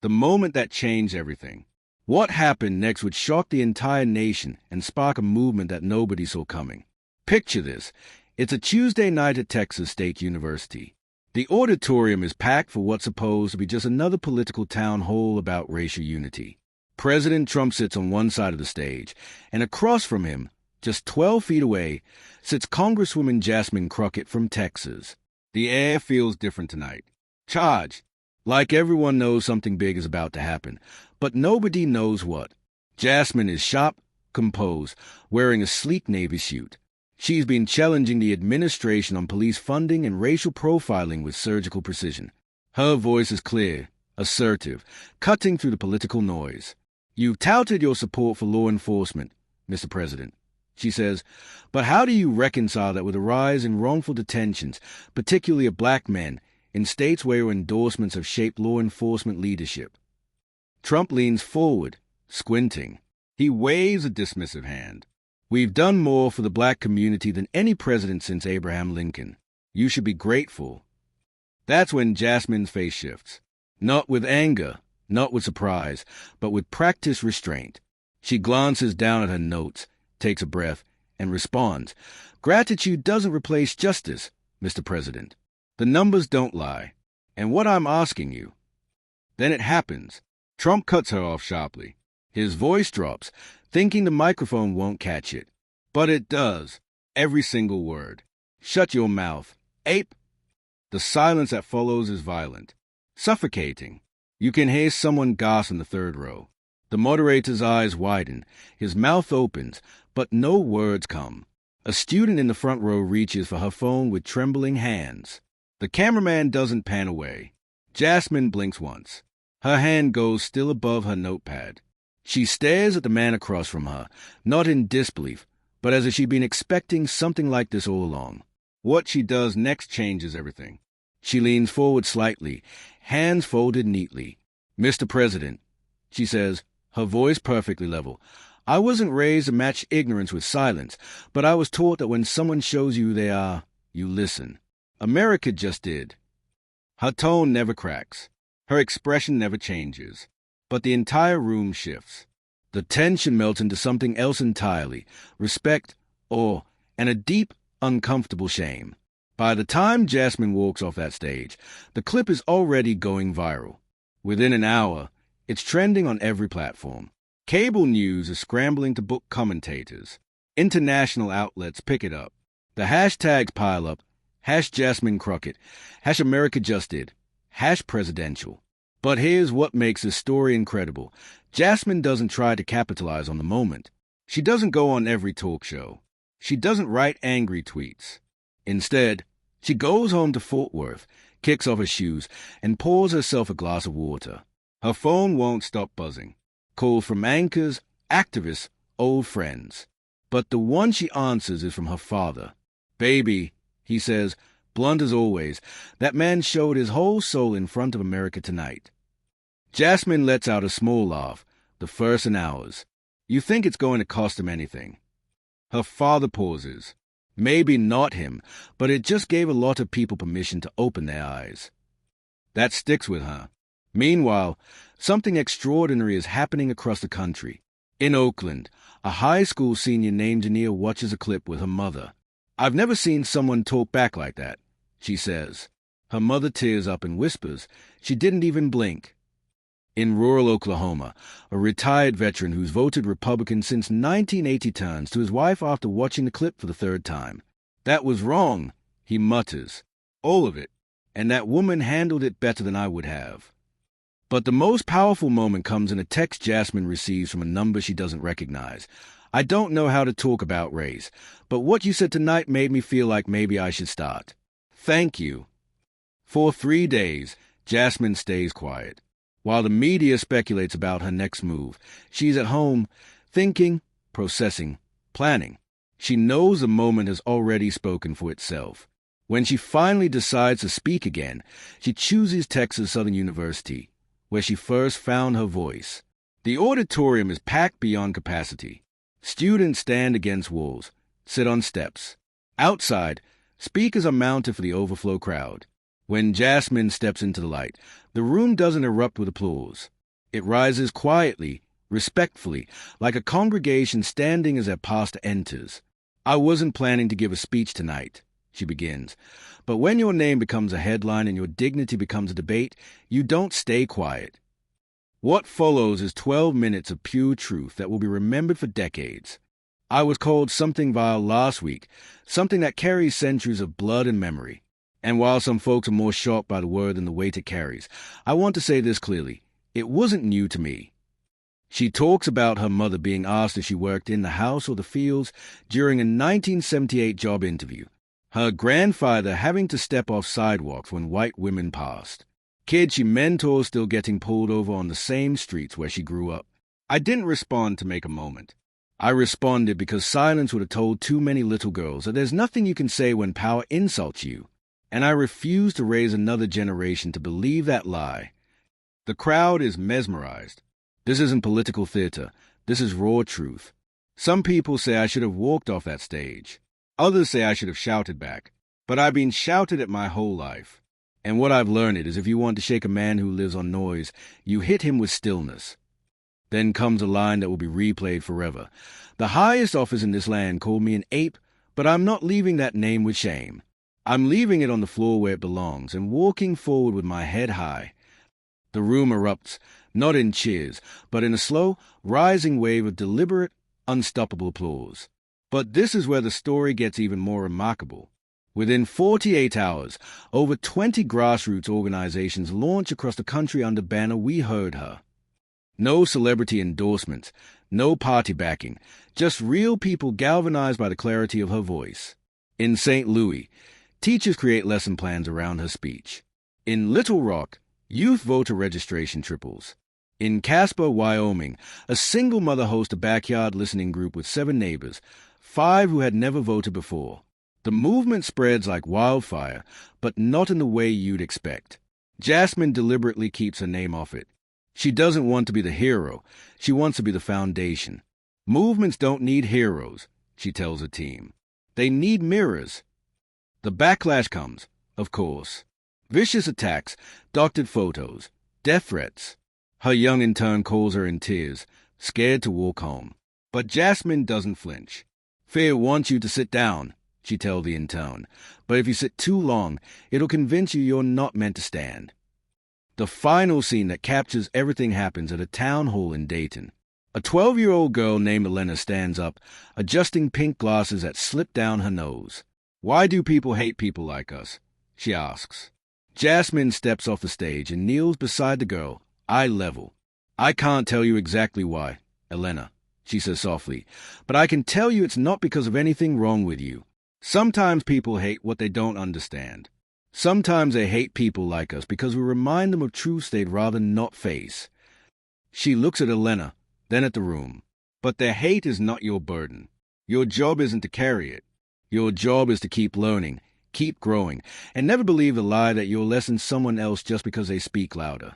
The moment that changed everything. What happened next would shock the entire nation and spark a movement that nobody saw coming. Picture this. It's a Tuesday night at Texas State University. The auditorium is packed for what's supposed to be just another political town hall about racial unity. President Trump sits on one side of the stage, and across from him, just 12 feet away, sits Congresswoman Jasmine Crockett from Texas. The air feels different tonight. Charged. Like everyone knows something big is about to happen, but nobody knows what. Jasmine is sharp, composed, wearing a sleek navy suit. She's been challenging the administration on police funding and racial profiling with surgical precision. Her voice is clear, assertive, cutting through the political noise. You've touted your support for law enforcement, Mr. President, she says, but how do you reconcile that with a rise in wrongful detentions, particularly of black men, in states where your endorsements have shaped law enforcement leadership? Trump leans forward, squinting. He waves a dismissive hand. We've done more for the black community than any president since Abraham Lincoln. You should be grateful. That's when Jasmine's face shifts. Not with anger, not with surprise, but with practiced restraint. She glances down at her notes, takes a breath, and responds. Gratitude doesn't replace justice, Mr. President. The numbers don't lie. And what I'm asking you. Then it happens. Trump cuts her off sharply. His voice drops, thinking the microphone won't catch it. But it does. Every single word. Shut your mouth. Ape. The silence that follows is violent. Suffocating. You can hear someone gasp in the third row. The moderator's eyes widen. His mouth opens, but no words come. A student in the front row reaches for her phone with trembling hands. The cameraman doesn't pan away. Jasmine blinks once. Her hand goes still above her notepad. She stares at the man across from her, not in disbelief, but as if she'd been expecting something like this all along. What she does next changes everything. She leans forward slightly, hands folded neatly. Mr. President, she says, her voice perfectly level. I wasn't raised to match ignorance with silence, but I was taught that when someone shows you who they are, you listen. America just did. Her tone never cracks. Her expression never changes. But the entire room shifts. The tension melts into something else entirely, respect, awe, and a deep, uncomfortable shame. By the time Jasmine walks off that stage, the clip is already going viral. Within an hour, it's trending on every platform. Cable news is scrambling to book commentators. International outlets pick it up. The hashtags pile up. #Jasmine Crockett, #AmericaJustDid, #presidential. But here's what makes this story incredible. Jasmine doesn't try to capitalize on the moment. She doesn't go on every talk show. She doesn't write angry tweets. Instead, she goes home to Fort Worth, kicks off her shoes, and pours herself a glass of water. Her phone won't stop buzzing. Calls from anchors, activists, old friends. But the one she answers is from her father. Baby, he says, blunt as always, that man showed his whole soul in front of America tonight. Jasmine lets out a small laugh, the first in hours. You think it's going to cost him anything. Her father pauses. Maybe not him, but it just gave a lot of people permission to open their eyes. That sticks with her. Meanwhile, something extraordinary is happening across the country. In Oakland, a high school senior named Jania watches a clip with her mother. I've never seen someone talk back like that, she says. Her mother tears up and whispers. She didn't even blink. In rural Oklahoma, a retired veteran who's voted Republican since 1980 turns to his wife after watching the clip for the third time. That was wrong, he mutters. All of it. And that woman handled it better than I would have. But the most powerful moment comes in a text Jasmine receives from a number she doesn't recognize. I don't know how to talk about race, but what you said tonight made me feel like maybe I should start. Thank you. For 3 days, Jasmine stays quiet. While the media speculates about her next move, she's at home, thinking, processing, planning. She knows the moment has already spoken for itself. When she finally decides to speak again, she chooses Texas Southern University, where she first found her voice. The auditorium is packed beyond capacity. Students stand against walls, sit on steps. Outside, speakers are mounted for the overflow crowd. When Jasmine steps into the light, the room doesn't erupt with applause. It rises quietly, respectfully, like a congregation standing as their pastor enters. "I wasn't planning to give a speech tonight," she begins. "But when your name becomes a headline and your dignity becomes a debate, you don't stay quiet." What follows is 12 minutes of pure truth that will be remembered for decades. I was called something vile last week, something that carries centuries of blood and memory. And while some folks are more shocked by the word than the weight it carries, I want to say this clearly. It wasn't new to me. She talks about her mother being asked if she worked in the house or the fields during a 1978 job interview. Her grandfather having to step off sidewalks when white women passed. Kids she mentors still getting pulled over on the same streets where she grew up. I didn't respond to make a moment. I responded because silence would have told too many little girls that there's nothing you can say when power insults you. And I refuse to raise another generation to believe that lie. The crowd is mesmerized. This isn't political theater. This is raw truth. Some people say I should have walked off that stage. Others say I should have shouted back. But I've been shouted at my whole life. And what I've learned is if you want to shake a man who lives on noise, you hit him with stillness. Then comes a line that will be replayed forever. The highest office in this land called me an ape, but I'm not leaving that name with shame. I'm leaving it on the floor where it belongs and walking forward with my head high. The room erupts, not in cheers, but in a slow, rising wave of deliberate, unstoppable applause. But this is where the story gets even more remarkable. Within 48 hours, over 20 grassroots organizations launch across the country under banner "We Heard Her." No celebrity endorsements, no party backing, just real people galvanized by the clarity of her voice. In St. Louis, teachers create lesson plans around her speech. In Little Rock, youth voter registration triples. In Casper, Wyoming, a single mother hosts a backyard listening group with 7 neighbors, 5 who had never voted before. The movement spreads like wildfire, but not in the way you'd expect. Jasmine deliberately keeps her name off it. She doesn't want to be the hero. She wants to be the foundation. Movements don't need heroes, she tells her team. They need mirrors. The backlash comes, of course. Vicious attacks, doctored photos, death threats. Her young intern calls her in tears, scared to walk home. But Jasmine doesn't flinch. "Fear wants you to sit down," she tells the intern. "But if you sit too long, it'll convince you you're not meant to stand." The final scene that captures everything happens at a town hall in Dayton. A 12-year-old girl named Elena stands up, adjusting pink glasses that slip down her nose. "Why do people hate people like us?" she asks. Jasmine steps off the stage and kneels beside the girl, eye level. "I can't tell you exactly why, Elena," she says softly, "but I can tell you it's not because of anything wrong with you. Sometimes people hate what they don't understand. Sometimes they hate people like us because we remind them of truths they'd rather not face." She looks at Elena, then at the room. "But their hate is not your burden. Your job isn't to carry it. Your job is to keep learning, keep growing, and never believe the lie that you'll lessen someone else just because they speak louder."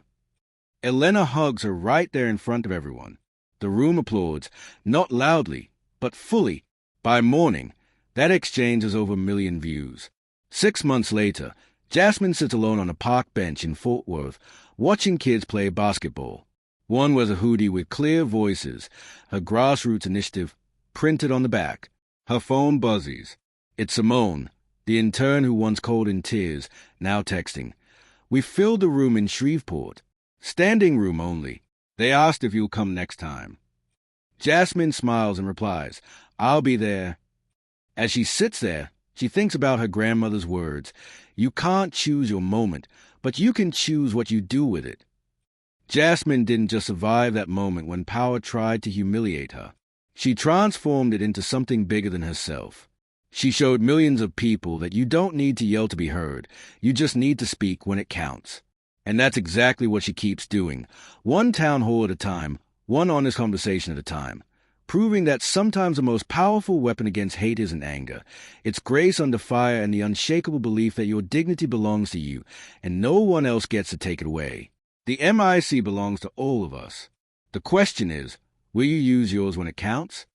Elena hugs her right there in front of everyone. The room applauds, not loudly, but fully. By morning, that exchange has over 1 million views. 6 months later, Jasmine sits alone on a park bench in Fort Worth, watching kids play basketball. One wears a hoodie with clear voices, her grassroots initiative printed on the back. Her phone buzzes. It's Simone, the intern who once called in tears, now texting. "We filled the room in Shreveport. Standing room only. They asked if you'll come next time." Jasmine smiles and replies, "I'll be there." As she sits there, she thinks about her grandmother's words. You can't choose your moment, but you can choose what you do with it. Jasmine didn't just survive that moment when power tried to humiliate her. She transformed it into something bigger than herself. She showed millions of people that you don't need to yell to be heard. You just need to speak when it counts. And that's exactly what she keeps doing. One town hall at a time, one honest conversation at a time. Proving that sometimes the most powerful weapon against hate isn't anger. It's grace under fire and the unshakable belief that your dignity belongs to you, and no one else gets to take it away. The MIC belongs to all of us. The question is, will you use yours when it counts?